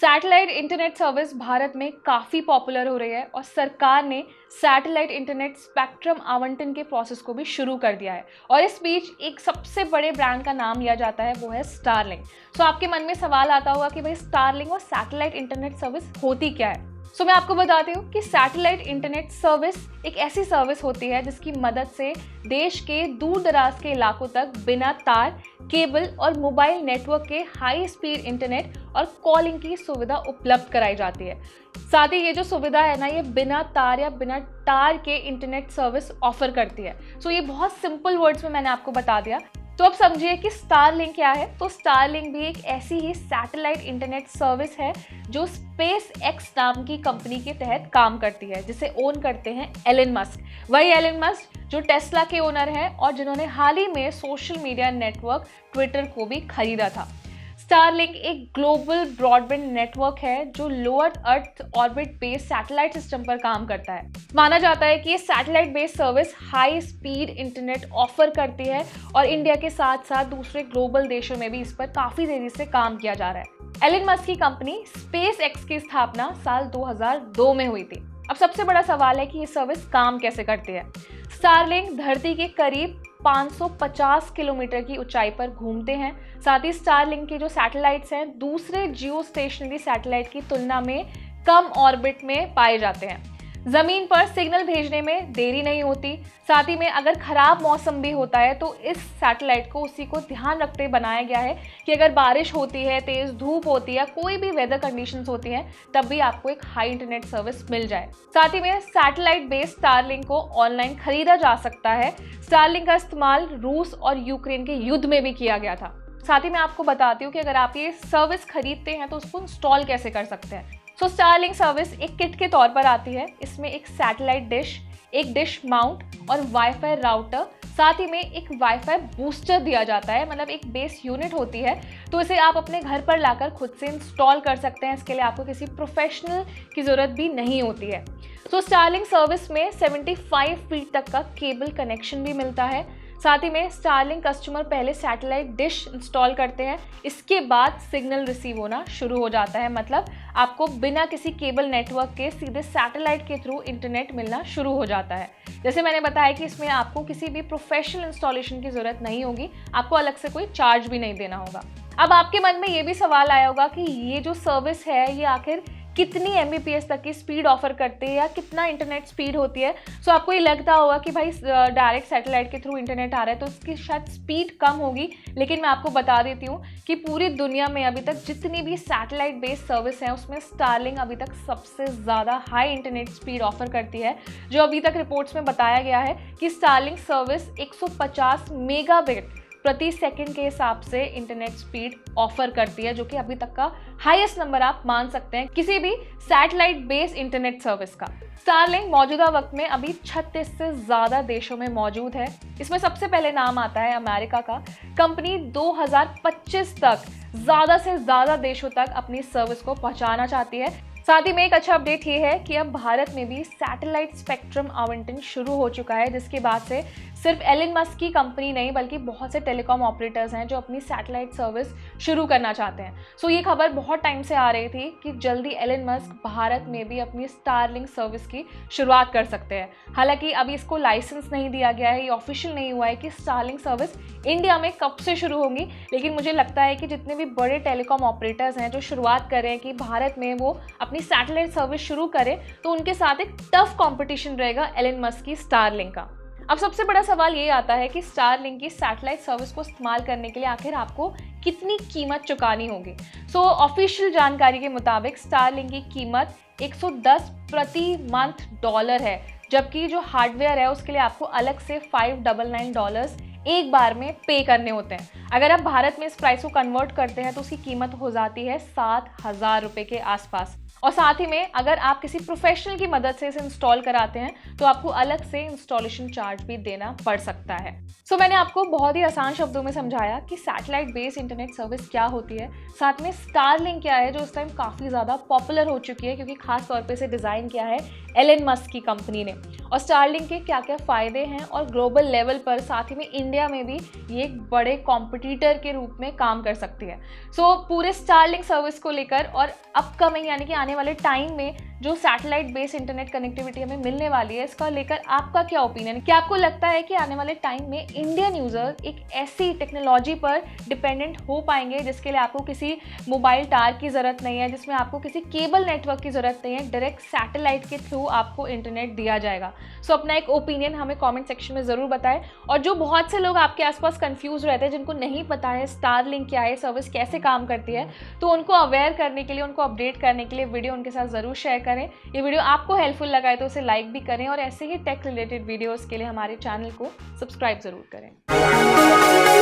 Satellite internet service Bharat में काफ़ी popular हो रही है और सरकार ने सैटेलाइट इंटरनेट स्पेक्ट्रम आवंटन के प्रोसेस को भी शुरू कर दिया है। और इस बीच एक सबसे बड़े ब्रांड का नाम लिया जाता है, वो है स्टारलिंक। सो आपके मन में सवाल आता होगा कि भाई स्टारलिंक और सैटेलाइट इंटरनेट सर्विस होती क्या है। सो मैं आपको बताती हूँ कि सैटेलाइट इंटरनेट सर्विस एक ऐसी सर्विस होती है जिसकी मदद से देश के दूर दराज के इलाकों तक बिना तार, केबल और मोबाइल नेटवर्क के हाई स्पीड इंटरनेट और कॉलिंग की सुविधा उपलब्ध कराई जाती है। साथ ही ये जो सुविधा है ना, ये बिना तार या बिना तार के इंटरनेट सर्विस ऑफर करती है। सो ये बहुत सिंपल वर्ड्स में मैंने आपको बता दिया। तो अब समझिए कि स्टारलिंक क्या है। तो स्टारलिंक भी एक ऐसी ही सैटेलाइट इंटरनेट सर्विस है जो स्पेस एक्स नाम की कंपनी के तहत काम करती है, जिसे ओन करते हैं एलन मस्क। वही एलन मस्क जो टेस्ला के ओनर हैं और जिन्होंने हाल ही में सोशल मीडिया नेटवर्क ट्विटर को भी खरीदा था। स्टारलिंक एक ग्लोबल ब्रॉडबैंड नेटवर्क है जो lower earth orbit based satellite system पर काम करता है। माना जाता है कि ये satellite based service high speed internet offer करती है और इंडिया के साथ साथ दूसरे ग्लोबल देशों में भी इस पर काफ़ी तेजी से काम किया जा रहा है। एलन मस्क की कंपनी स्पेस एक्स की स्थापना साल 2002 में हुई थी। अब सबसे बड़ा सवाल है कि ये सर्विस काम कैसे करती है। स्टारलिंक धरती के करीब 550 किलोमीटर की ऊंचाई पर घूमते हैं। साथ ही स्टारलिंक के जो सैटेलाइट्स हैं दूसरे जियो स्टेशनरी सैटेलाइट की तुलना में कम ऑर्बिट में पाए जाते हैं। ज़मीन पर सिग्नल भेजने में देरी नहीं होती। साथ ही में अगर ख़राब मौसम भी होता है तो इस सैटेलाइट को उसी को ध्यान रखते बनाया गया है कि अगर बारिश होती है, तेज़ धूप होती है, कोई भी वेदर कंडीशंस होती हैं, तब भी आपको एक हाई इंटरनेट सर्विस मिल जाए। साथ ही में सैटेलाइट बेस्ड स्टारलिंक को ऑनलाइन खरीदा जा सकता है। स्टारलिंक का इस्तेमाल रूस और यूक्रेन के युद्ध में भी किया गया था। साथ ही मैं आपको बताती हूँ कि अगर आप ये सर्विस खरीदते हैं तो उसको इंस्टॉल कैसे कर सकते हैं। तो स्टारलिंक सर्विस एक किट के तौर पर आती है। इसमें एक सैटेलाइट डिश, एक डिश माउंट और वाईफाई राउटर, साथ ही में एक वाईफाई बूस्टर दिया जाता है, मतलब एक बेस यूनिट होती है। तो इसे आप अपने घर पर लाकर खुद से इंस्टॉल कर सकते हैं। इसके लिए आपको किसी प्रोफेशनल की ज़रूरत भी नहीं होती है। तो स्टारलिंक सर्विस में 75 फीट तक का केबल कनेक्शन भी मिलता है। साथ ही में स्टारलिंक कस्टमर पहले सैटेलाइट डिश इंस्टॉल करते हैं, इसके बाद सिग्नल रिसीव होना शुरू हो जाता है। मतलब आपको बिना किसी केबल नेटवर्क के सीधे सैटेलाइट के थ्रू इंटरनेट मिलना शुरू हो जाता है। जैसे मैंने बताया कि इसमें आपको किसी भी प्रोफेशनल इंस्टॉलेशन की ज़रूरत नहीं होगी, आपको अलग से कोई चार्ज भी नहीं देना होगा। अब आपके मन में ये भी सवाल आया होगा कि ये जो सर्विस है ये आखिर कितनी Mbps तक की स्पीड ऑफर करते हैं या कितना इंटरनेट स्पीड होती है। सो आपको ये लगता होगा कि भाई डायरेक्ट सैटेलाइट के थ्रू इंटरनेट आ रहा है तो उसकी शायद स्पीड कम होगी, लेकिन मैं आपको बता देती हूँ कि पूरी दुनिया में अभी तक जितनी भी सैटेलाइट बेस्ड सर्विस है उसमें स्टारलिंक अभी तक सबसे ज़्यादा हाई इंटरनेट स्पीड ऑफर करती है। जो अभी तक रिपोर्ट्स में बताया गया है कि स्टारलिंक सर्विस 150 मेगाबिट प्रति सेकंड के हिसाब से इंटरनेट स्पीड ऑफर करती है, जो कि अभी तक का हाईएस्ट नंबर आप मान सकते हैं किसी भी सैटेलाइट बेस्ड इंटरनेट सर्विस का। स्टारलिंक मौजूदा वक्त में अभी 36 से ज़्यादा देशों में मौजूद है। इसमें सबसे पहले नाम आता है अमेरिका का। कंपनी 2025 तक ज़्यादा से ज़्यादा देशों तक अपनी सर्विस को पहुंचाना चाहती है। साथ ही में एक अच्छा अपडेट ये है कि अब भारत में भी सैटेलाइट स्पेक्ट्रम आवंटन शुरू हो चुका है, जिसके बाद से सिर्फ एलन मस्क की कंपनी नहीं बल्कि बहुत से टेलीकॉम ऑपरेटर्स हैं जो अपनी सैटेलाइट सर्विस शुरू करना चाहते हैं। सो ये खबर बहुत टाइम से आ रही थी कि जल्दी एलन मस्क भारत में भी अपनी स्टारलिंक सर्विस की शुरुआत कर सकते हैं। हालांकि अभी इसको लाइसेंस नहीं दिया गया है, ये ऑफिशियल नहीं हुआ है कि स्टारलिंक सर्विस इंडिया में कब से शुरू होंगी, लेकिन मुझे लगता है कि जितने भी बड़े टेलीकॉम ऑपरेटर्स हैं जो शुरुआत कर रहे हैं कि भारत में वो अपनी सैटेलाइट सर्विस शुरू करें, तो उनके साथ एक टफ कंपटीशन रहेगा एलन मस्क की स्टारलिंक का। अब सबसे बड़ा सवाल ये आता है कि स्टारलिंक की सैटेलाइट सर्विस को इस्तेमाल करने के लिए आखिर आपको कितनी कीमत चुकानी होगी। सो ऑफिशियल जानकारी के मुताबिक स्टारलिंक की कीमत 110 प्रति मंथ डॉलर है, जबकि जो हार्डवेयर है उसके लिए आपको अलग से $599 एक बार में पे करने होते हैं। अगर आप भारत में इस प्राइस को कन्वर्ट करते हैं तो उसकी कीमत हो जाती है 7,000 रुपये के आसपास। और साथ ही में अगर आप किसी प्रोफेशनल की मदद से इसे इंस्टॉल कराते हैं तो आपको अलग से इंस्टॉलेशन चार्ज भी देना पड़ सकता है। सो मैंने आपको बहुत ही आसान शब्दों में समझाया कि सैटेलाइट बेस्ड इंटरनेट सर्विस क्या होती है, साथ में स्टारलिंक क्या है जो इस टाइम काफ़ी ज़्यादा पॉपुलर हो चुकी है क्योंकि खास तौर पे इसे डिज़ाइन किया है एलन मस्क की कंपनी ने। और स्टारलिंक के क्या क्या फ़ायदे हैं और ग्लोबल लेवल पर साथ ही में इंडिया में भी ये एक बड़े कॉम्पिटिटर के रूप में काम कर सकती है। सो पूरे स्टारलिंक सर्विस को लेकर और अपकमिंग यानी कि आने वाले टाइम में जो सैटेलाइट बेस्ड इंटरनेट कनेक्टिविटी हमें मिलने वाली है, इसका लेकर आपका क्या ओपिनियन है? क्या आपको लगता है कि आने वाले टाइम में इंडियन यूज़र एक ऐसी टेक्नोलॉजी पर डिपेंडेंट हो पाएंगे जिसके लिए आपको किसी मोबाइल टावर की ज़रूरत नहीं है, जिसमें आपको किसी केबल नेटवर्क की ज़रूरत नहीं है, डायरेक्ट सैटेलाइट के थ्रू आपको इंटरनेट दिया जाएगा? सो अपना एक ओपिनियन हमें कॉमेंट सेक्शन में ज़रूर बताएं। और जो बहुत से लोग आपके आसपास कंफ्यूज रहते हैं, जिनको नहीं पता है स्टारलिंक क्या है, सर्विस कैसे काम करती है, तो उनको अवेयर करने के लिए, उनको अपडेट करने के लिए वीडियो उनके साथ ज़रूर शेयर करें। ये वीडियो आपको हेल्पफुल लगा है तो उसे लाइक भी करें और ऐसे ही टेक रिलेटेड वीडियोस के लिए हमारे चैनल को सब्सक्राइब ज़रूर करें।